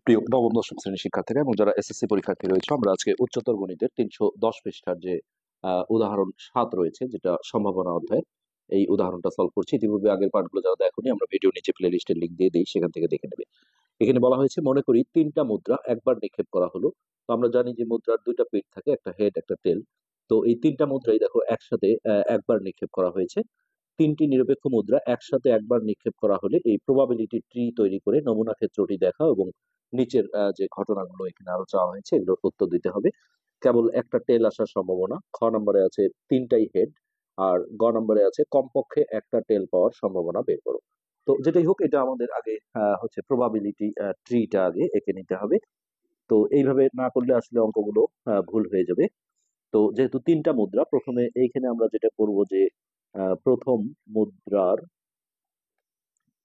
প্রিয় নবম দশম শ্রেণীর শিক্ষার্থীরা এবং যারা এসএসসি পরীক্ষার্থী রয়েছে, আমরা আজকে উচ্চতর গণিতের 310 পৃষ্ঠার যে উদাহরণ 7 রয়েছে, যেটা সম্ভাবনা অধ্যায়, এই উদাহরণটা সলভ করছি। ইতিপূর্বে আগের পার্টগুলো যারা দেখোনি, আমরা ভিডিও নিচে প্লে লিস্টের লিঙ্ক দিয়ে দিই, সেখান থেকে দেখে নেবে। এখানে বলা হয়েছে, মনে করি তিনটা মুদ্রা একবার নিক্ষেপ করা হলো। তো আমরা জানি যে মুদ্রার দুইটা পিঠ থাকে, একটা হেড একটা টেল। তো এই তিনটা মুদ্রাই দেখো একসাথে একবার নিক্ষেপ করা হয়েছে। তিনটি নিরপেক্ষ মুদ্রা একসাথে একবার নিক্ষেপ করা হলে এই প্রবাবিলিটি ট্রি তৈরি করে নমুনা ক্ষেত্রটি দেখা এবং নিচের যে ঘটনাগুলো এখানে আরো চাওয়া হয়েছে এগুলোর উত্তর দিতে হবে। কেবল একটা টেল আসার সম্ভাবনা, খ নম্বরে আছে তিনটাই হেড, আর গ নম্বরে আছে কমপক্ষে একটা টেল পাওয়ার সম্ভাবনা বের করো। তো যেটাই হোক, এটা আমাদের আগে হচ্ছে প্রবাবিলিটি ট্রিটা আগে এঁকে নিতে হবে। তো এইভাবে না করলে আসলে অঙ্কগুলো ভুল হয়ে যাবে। তো যেহেতু তিনটা মুদ্রা, প্রথমে এইখানে আমরা যেটা করব যে প্রথম মুদ্রার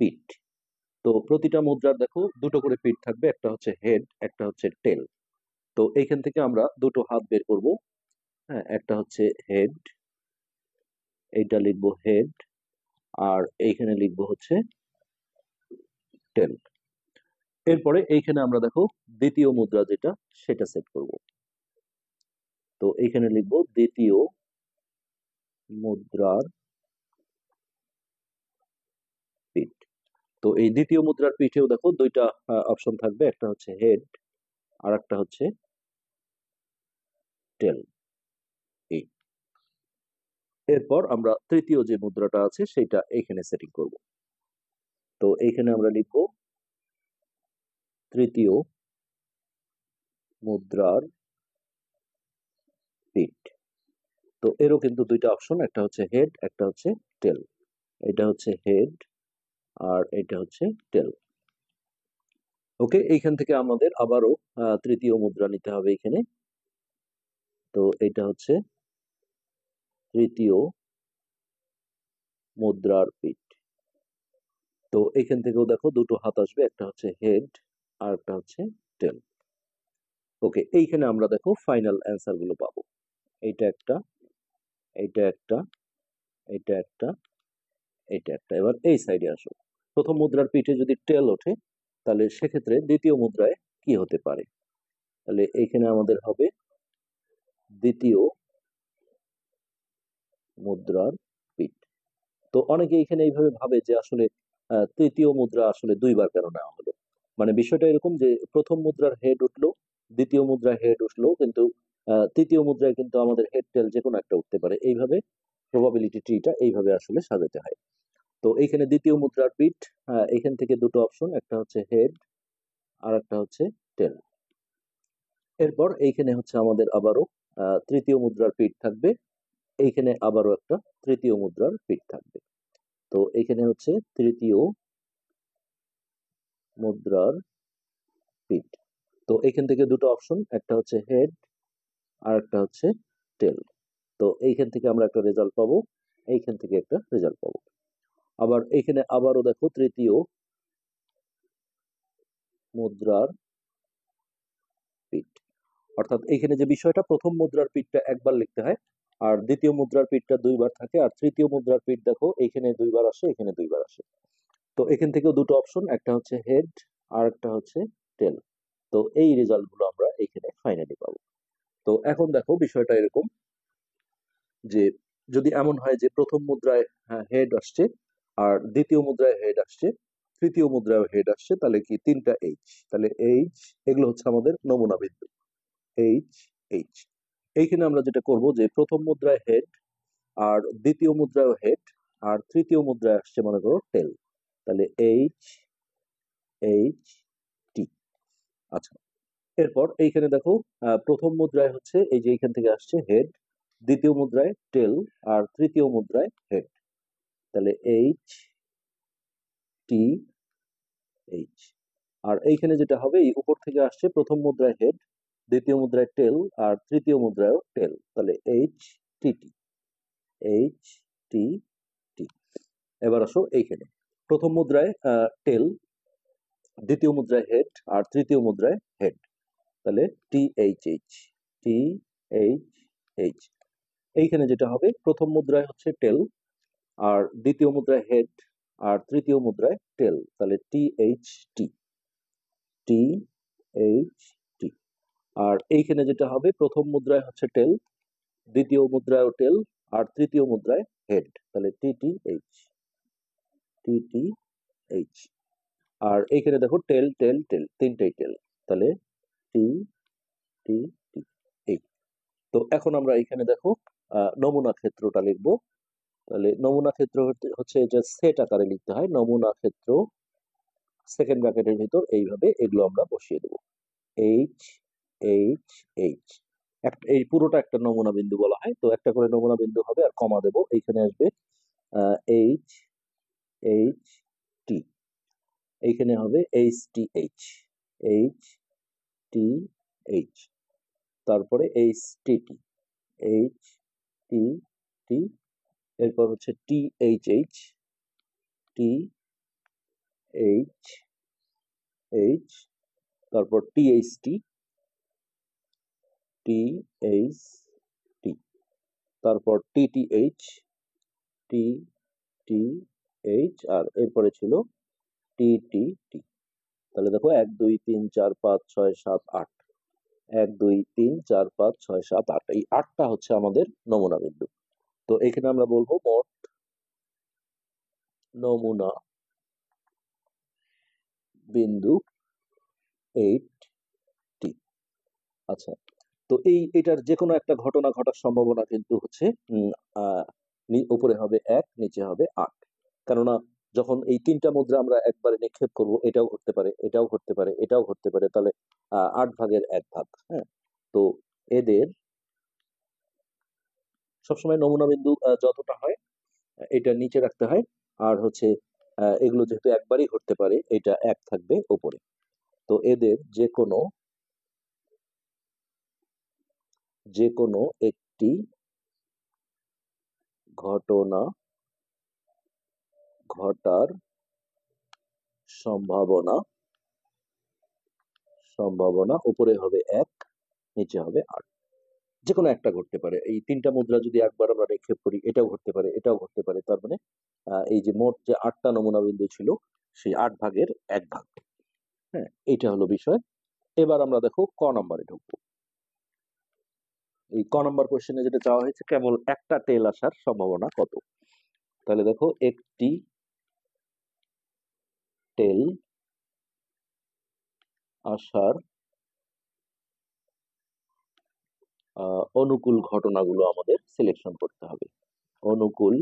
পিঠ। তো প্রতিটা মুদ্রার দেখো দুটো করে পিঠ থাকবে, একটা হচ্ছে হেড একটা হচ্ছে টেল। তো এইখান থেকে আমরা দুটো হাত বের করব। হ্যাঁ, একটা হচ্ছে হেড, এইটা লিখবো হেড, আর এইখানে লিখবো হচ্ছে টেল। এরপরে এইখানে আমরা দেখো দ্বিতীয় মুদ্রা যেটা, সেটা সেট করব। তো এইখানে লিখবো দ্বিতীয় মুদ্রার পিঠ। তো এই দ্বিতীয় মুদ্রার পিঠেও দেখো দুইটা অপশন থাকবে, একটা হচ্ছে হেড আর একটা হচ্ছে টেল। এই এরপর আমরা তৃতীয় যে মুদ্রাটা আছে সেটা এখানে সেটিং করব। তো এইখানে আমরা লিখব তৃতীয় মুদ্রার পিঠ। তো এরও কিন্তু দুইটা অপশন, একটা হচ্ছে হেড একটা হচ্ছে টেল। এটা হচ্ছে হেড আর এটা হচ্ছে টেল। ওকে, এইখান থেকে আমাদের আবারও তৃতীয় মুদ্রা নিতে হবে এখানে। তো এটা হচ্ছে তৃতীয় মুদ্রার পিঠ। তো এখান থেকেও দেখো দুটো হাত আসবে, একটা হচ্ছে হেড আর একটা হচ্ছে টেল। ওকে, এইখানে আমরা দেখো ফাইনাল অ্যান্সার গুলো পাবো। এইটা একটা, এইটা একটা, এটা একটা, এটা একটা। এবার এই সাইডে আসো। প্রথম মুদ্রার পিঠে যদি টেল ওঠে, তাহলে সেক্ষেত্রে দ্বিতীয় মুদ্রায় কি হতে পারে? তাহলে এইখানে আমাদের হবে দ্বিতীয় মুদ্রার পিঠ। তো অনেকে এখানে এইভাবে ভাবে যে আসলে তৃতীয় মুদ্রা আসলে দুইবার কেন নেওয়া হলো। মানে বিষয়টা এরকম যে প্রথম মুদ্রার হেড উঠলো, দ্বিতীয় মুদ্রার হেড উঠলো, কিন্তু তৃতীয় মুদ্রায় কিন্তু আমাদের হেড টেল যে কোনো একটা উঠতে পারে। এইভাবে প্রবাবিলিটি ট্রিটা এইভাবে আসলে সাজাতে হয়। তো এইখানে দ্বিতীয় মুদ্রার পিঠ, এখান থেকে দুটো অপশন, একটা হচ্ছে হেড আর একটা হচ্ছে টেল। এরপর এইখানে হচ্ছে আমাদের আবারও তৃতীয় মুদ্রার পিঠ থাকবে, এইখানে আবারও একটা তৃতীয় মুদ্রার পিঠ থাকবে। তো এখানে হচ্ছে তৃতীয় মুদ্রার পিঠ। তো এখান থেকে দুটো অপশন, একটা হচ্ছে হেড আর একটা হচ্ছে টেল। তো এইখান থেকে আমরা একটা রেজাল্ট পাবো, এইখান থেকে একটা রেজাল্ট পাবো। আবার এইখানে আবারও দেখো তৃতীয় মুদ্রার পিঠ। অর্থাৎ এইখানে যে বিষয়টা, প্রথম মুদ্রার পিঠটা একবার লিখতে হয়, আর দ্বিতীয় মুদ্রার পিঠটা দুইবার থাকে, আর তৃতীয় মুদ্রার পিঠ দেখো এখানে দুইবার আসে, এখানে দুইবার আসে। তো এখান থেকেও দুটো অপশন, একটা হচ্ছে হেড আর একটা হচ্ছে টেল। তো এই রেজাল্ট গুলো আমরা এইখানে ফাইনালি পাবো। তো এখন দেখো বিষয়টা এরকম যে যদি এমন হয় যে প্রথম মুদ্রায় হেড আসছে, আর দ্বিতীয় মুদ্রায় হেড আসছে, তৃতীয় মুদ্রায় হেড আসছে, তাহলে কি তিনটা এইচ, তাহলে এইচ, এগুলো হচ্ছে আমাদের নমুনা বিন্দু, এইচ এইচ। এইখানে আমরা যেটা করব যে প্রথম মুদ্রায় হেড, আর দ্বিতীয় মুদ্রায় হেড, আর তৃতীয় মুদ্রায় আসছে মনে করো টেল, তাহলে এইচ এইচ টি। আচ্ছা, এরপর এইখানে দেখো প্রথম মুদ্রায় হচ্ছে এই যে এইখান থেকে আসছে হেড, দ্বিতীয় মুদ্রায় টেল, আর তৃতীয় মুদ্রায় হেড, তাহলে এইচ টি এইচ। আর এইখানে যেটা হবে, এই উপর থেকে আসছে প্রথম মুদ্রায় হেড, দ্বিতীয় মুদ্রায় টেল, আর তৃতীয় মুদ্রায় টেল, তাহলে এইচ টি টি, এইচ টি টি। এবার আসো এইখানে প্রথম মুদ্রায় টেল, দ্বিতীয় মুদ্রায় হেড, আর তৃতীয় মুদ্রায় হেড, তাহলে T H H, T H H. এইখানে যেটা হবে, প্রথম মুদ্রায় হচ্ছে টেল, আর দ্বিতীয় মুদ্রায় হেড, আর তৃতীয় মুদ্রায় টেল, তাহলে T H T, T H T. আর এইখানে যেটা হবে, প্রথম মুদ্রায় হচ্ছে টেল, দ্বিতীয় মুদ্রায় টেল, আর তৃতীয় মুদ্রায় হেড, তাহলে টি টি এইচ। আর এইখানে দেখো টেল টেল টেল, তিনটাই টেল, তাহলে টি টি টি এইচ। তো এখন আমরা এখানে দেখো নমুনা ক্ষেত্রটা লিখবো। তাহলে নমুনা ক্ষেত্র হচ্ছে যে সেট আকারে লিখতে হয়। নমুনা ক্ষেত্র সেকেন্ড ব্র্যাকেটের ভিতর এইভাবে এগুলো আমরা বসিয়ে দেবো, এইচ এইচ এইচ। এই পুরোটা একটা নমুনা বিন্দু বলা হয়। তো একটা করে নমুনা বিন্দু হবে আর কমা দেবো, এইখানে আসবে এইচ এইচ টি, এইখানে হবে H T H, H T H, তারপরে এইচ টি টি, এইচ টি টি, এরপর হচ্ছে T H H, T H H, তারপর T H T, T H T, তারপর টি টি এইচ, টি টি এইচ, আর এরপরে ছিল টি টি টি। তাহলে দেখো 1 2 3 4 5 6 7 8, 1 2 3 4 5 6 7 8, এই 8টা হচ্ছে আমাদের নমুনা বিন্দু। তো এখানে আমরা বলবো মোট নমুনা বিন্দু 8টি। আচ্ছা, তো এটার যে কোনো একটা ঘটনা ঘটার সম্ভাবনা কিন্তু হচ্ছে উপরে হবে 1, নিচে হবে 8। কেননা যখন এই তিনটা মুদ্রা আমরা একবারে নিক্ষেপ করব, এটাও ঘটতে পারে, এটাও ঘটতে পারে, এটাও ঘটতে পারে, তাহলে 8 ভাগের 1 ভাগ। হ্যাঁ, তো এদের সবসময় নমুনা বিন্দু যতটা হয় এটা নিচে রাখতে হয়। আর হচ্ছে এগুলো যেহেতু একবারই ঘটতে পারে, এটা 1 থাকবে উপরে। তো এদের যে কোনো একটি ঘটনা ঘটার সম্ভাবনা উপরে হবে 1, নিচে হবে 8। যে কোনো একটা ঘটতে পারে। এই তিনটা মুদ্রা যদি একবার আমরা নিক্ষেপ করি, এটাও ঘটতে পারে, এটাও ঘটতে পারে। তার মানে এই যে মোট যে 8টা নমুনা বিন্দু ছিল, সেই 8 ভাগের 1 ভাগ। হ্যাঁ, এইটা হলো বিষয়। এবার আমরা দেখো ক নাম্বারে ঢুকবো। এই ক নাম্বার কোশ্চেনে যেটা চাওয়া হয়েছে, কেবল একটা টেল আসার সম্ভাবনা কত। তাহলে দেখো, একটি টেল আসার অনুকূল ঘটনাগুলো আমাদের সিলেকশন করতে হবে। অনুকূল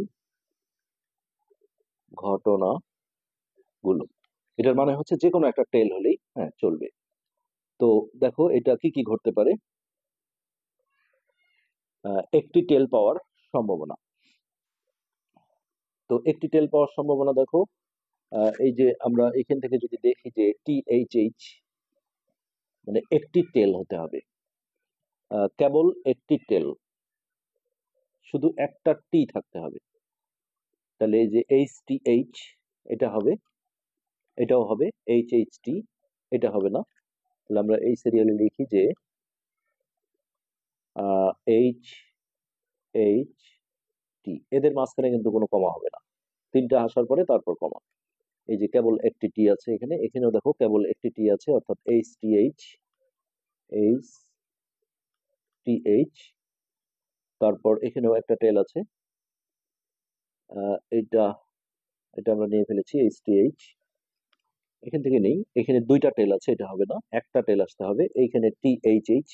ঘটনাগুলো, এটার মানে হচ্ছে যে কোনো একটা টেল হলেই হ্যাঁ চলবে। তো দেখো এটা কি কি ঘটতে পারে। একটি টেল পাওয়ার সম্ভাবনা। তো একটি টেল পাওয়ার সম্ভাবনা দেখো, এই যে আমরা এখান থেকে যদি দেখি যে টি এইচ এইচ, মানে একটি টেল হতে হবে, কেবল একটি টেল, শুধু একটা টি থাকতে হবে। তাহলে এই যে এইচ টি এইচ, এটা হবে, এটাও হবে এইচ এইচ টি, এটা হবে না। তাহলে আমরা এই সিরিয়ালে লিখি যে এইচ এইচ টি, এদের মাঝখানে কিন্তু কোনো কমা হবে না, তিনটা আসার পরে তারপর কমা। এই যে কেবল একটি টি আছে এখানে, এখানেও দেখো কেবল একটি টি আছে, অর্থাৎ H T H, H T H, তারপর এখানেও একটা টেল আছে, এটা এটা আমরা নিয়ে ফেলেছি এইচ টি এইচ, এখান থেকে নেই, এখানে দুইটা টেল আছে, এটা হবে না, একটা টেল আসতে হবে। এইখানে টি এইচ এইচ,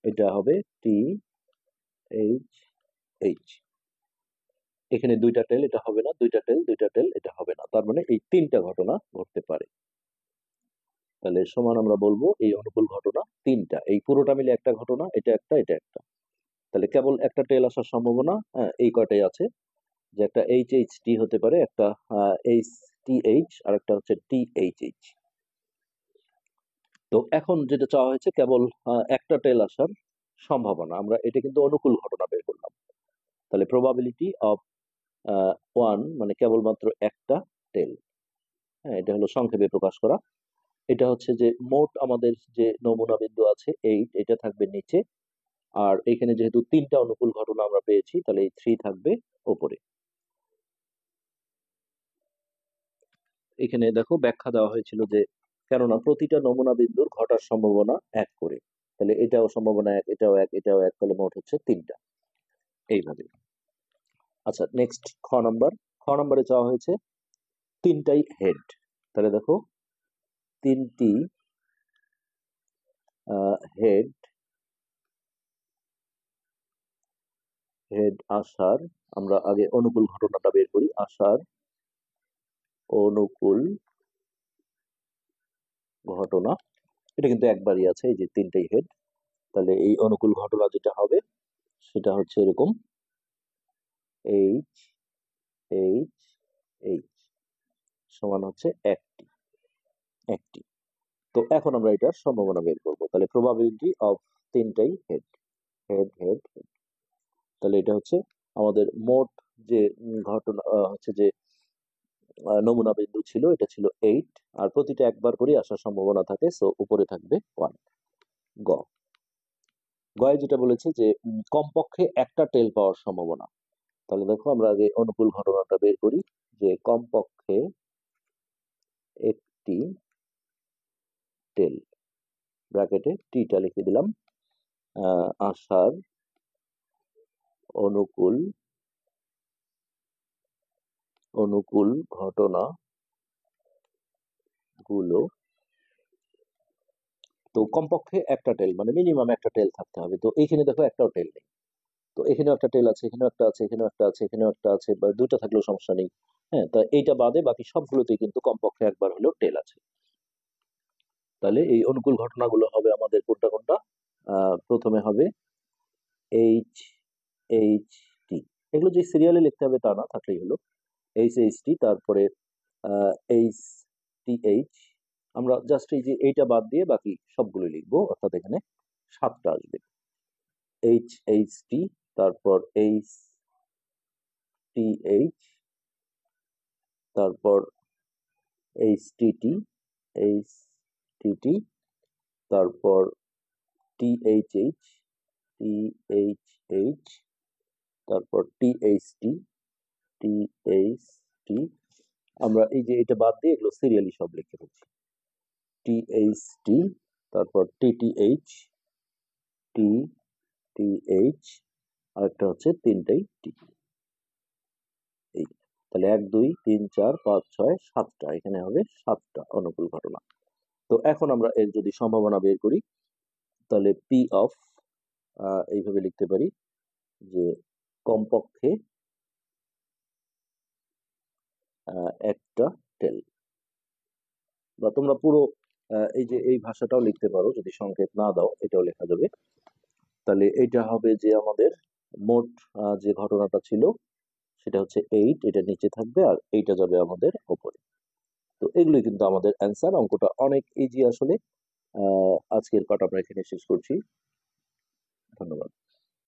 এটা হবে টি এইচ এইচ, এখানে দুইটা টেল, এটা হবে না, দুইটা টেল, দুইটা টেল, এটা হবে না। তার মানে এই তিনটা ঘটনা ঘটতে পারে। তাহলে সমান আমরা বলবো এই অনুকূল ঘটনা তিনটা, এই পুরোটা মিলে একটা ঘটনা, এটা একটা, এটা একটা। তাহলে কেবল একটা টেল আসার সম্ভাবনা এই কয়টাই আছে, যে একটা এইচ এইচ টি হতে পারে, একটা এইচ টি এইচ, আর একটা হচ্ছে টি এইচ এইচ। তো এখন যেটা চাওয়া হয়েছে কেবল একটা টেল আসার সম্ভাবনা, আমরা এটা কিন্তু অনুকূল ঘটনা বের করলাম। তাহলে প্রবাবিলিটি অফ 1, মানে কেবলমাত্র একটা টেল। হ্যাঁ, এটা হলো সংক্ষেপে প্রকাশ করা। এটা হচ্ছে যে মোট আমাদের যে নমুনা বিন্দু আছে 8, এটা থাকবে নিচে, আর এখানে যেহেতু তিনটা অনুকূল ঘটনা আমরা পেয়েছি, তাহলে এই 3 থাকবে উপরে। এখানে দেখো ব্যাখ্যা দেওয়া হয়েছিল যে কেননা প্রতিটা নমুনা বিন্দুর ঘটার সম্ভাবনা এক করে। তাহলে এটাও সম্ভাবনা এক, এটাও এক, এটাও এক, তাহলে মোট হচ্ছে 3টা। এইভাবে। আচ্ছা, নেক্সট খ নাম্বার। খ নাম্বারে চাওয়া হয়েছে 3টাই হেড। তাহলে দেখো 3টি হেড আসার, আমরা আগে অনুকূল ঘটনাটা বের করি। আসার অনুকূল ঘটনা, এটা কিন্তু একবারই আছে, এই যে 3টাই হেড। তাহলে এই অনুকূল ঘটনা যেটা হবে সেটা হচ্ছে এরকম, এইচ এইচ এইচ সমান হচ্ছে একটি একটি। তো এখন আমরা এটার সম্ভাবনা বের করব। তাহলে প্রবাবিলিটি অফ 3টাই হেড হেড হেড হেড। তাহলে এটা হচ্ছে আমাদের মোট যে ঘটনা হচ্ছে যে নমুনা বিন্দু ছিল, এটা ছিল 8, আর প্রতিটা একবার করে আসার সম্ভাবনা থাকে, সো উপরে থাকবে 1। গ গয়ে যেটা বলেছে যে কমপক্ষে একটা টেল পাওয়ার সম্ভাবনা। তাহলে দেখো আমরা আগে অনুকূল ঘটনাটা বের করি, যে কমপক্ষে একটি টেল, ব্র্যাকেটে টিটা লিখে দিলাম, আসার অনুকূল ঘটনা গুলো। তো কমপক্ষে একটা টেল মানে মিনিমাম একটা টেল থাকতে হবে। তো এইখানে দেখো একটাও টেল নেই। তো এখানেও একটা টেল আছে, এখানেও একটা আছে, এখানেও একটা আছে, এখানেও একটা আছে, বা দুইটা থাকলেও সমস্যা নেই। হ্যাঁ, তা এইটা বাদে বাকি সবগুলোতেই কিন্তু কমপক্ষে একবার হলেও টেল আছে। তাহলে এই অনুকূল ঘটনাগুলো হবে আমাদের কোনটা কোনটা? প্রথমে হবে এইচ এইচ টি। এগুলো যে সিরিয়ালে লিখতে হবে তা না, থাকলেই হলো এইচ এইচ টি। তারপরে এইচ টি এইচ। আমরা জাস্ট এই যে এইটা বাদ দিয়ে বাকি সবগুলো লিখবো, অর্থাৎ এখানে 7টা আসবে। এইচ এইচ টি, তারপর এইচ টি এইচ, তারপর এইচ টি টি, এইচ টি টি, তারপর T H H, T H H, তারপর T H T, T H T. আমরা এই যে এটা বাদ দিয়ে এগুলো সিরিয়ালি সব লিখে ফেলছি। টি এইচ টি, তারপর টি টি এইচ, টি টি এইচ, আর একটা হচ্ছে 3টাই টি। এই তাহলে 1 2 3 4 5 6 7টা, এখানে হবে 7টা অনুকূল ঘটনা। তো এখন আমরা এর যদি সম্ভাবনা বের করি, তাহলে পি অফ এইভাবে লিখতে পারি যে কমপক্ষে একটা টেল। বা তোমরা পুরো এই যে এই ভাষাটাও লিখতে পারো, যদি সংকেত না দাও এটাও লেখা যাবে। তাহলে এটা হবে যে আমাদের মোট যে ঘটনাটা ছিল সেটা হচ্ছে 8, এটা নিচে থাকবে, আর এইটা যাবে আমাদের উপরে। তো এগুলোই কিন্তু আমাদের অ্যান্সার। অঙ্কটা অনেক ইজি আসলে। আজকের পাঠ আমরা এখানে শেষ করছি। ধন্যবাদ।